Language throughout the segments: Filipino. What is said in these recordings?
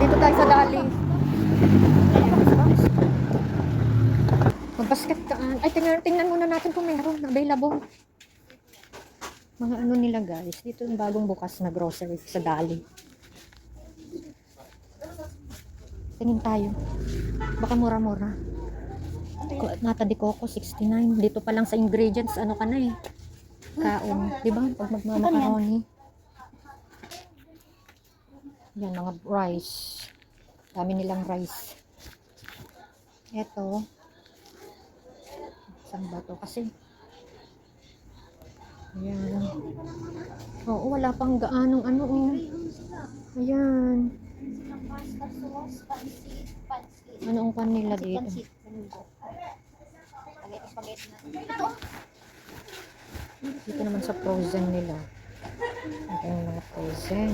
Dito tayo sa Dali. Mag-basket ka. Ay, tingnan muna natin kung meron available. Mga ano nila guys. Dito yung bagong bukas na grocery sa Dali. Tingin tayo. Baka mura-mura. Nata de coco 69. Dito pa lang sa ingredients ano ka na eh. Kaon, 'di ba? Pag magmamacaroni. Yan mga rice. Dami nilang rice. Ito. Saan ba to? Kasi ayan. Oo, wala pang gaanong ano oh. Ayan. Ano ang kanila dito? Dito naman sa frozen nila. Ito yung mga frozen.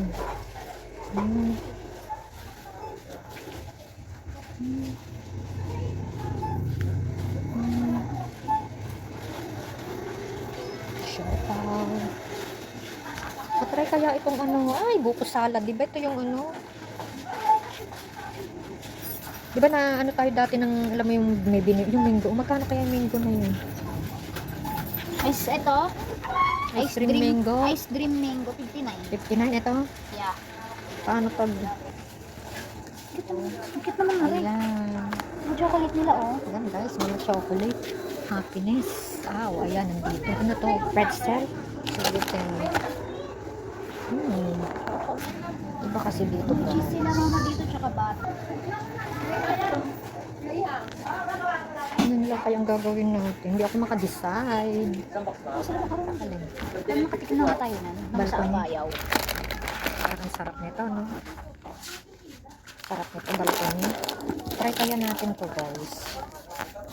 Siopaw. Patry kaya itong ano, ay buko salad, di ba ito yung ano? Di ba na ano tayo dati ng, alam mo yung may yung mango, magkano kaya yung mango na yun? Ito? Ice cream mango? Ice cream mango, 59. 59 ito? Yeah. Paano pag? Bakit naman na rin? Ayan. Yung chocolate nila, oh. Ayan guys, mga chocolate. Happiness. Ayan, nandito. Ano to? Pretzel? Everything. Iba kasi dito ba? Cheese sila mama dito, tsaka bata. Ano nila kayang gagawin natin? Hindi ako makadecide. Alin? Alam mo, katikin na nga tayo na. Nang sa Balcony. bayaw. Parang sarap nito, no? Sarap nito, balcony. Try kaya natin to guys.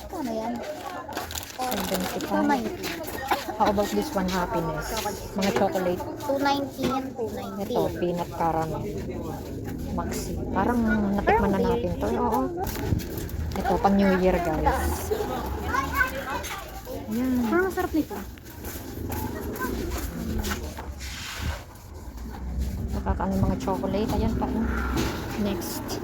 Ano yan? 75. 290. How about this one, happiness? Mga chocolate. 290 yan, Ito, 290. peanut caramel. Maxi. Parang natikman na natin to. Oo. Ito, pang New Year guys. Ayan. Parang masarap nito. Nakakaano mga chocolate. Ayan pa. Next.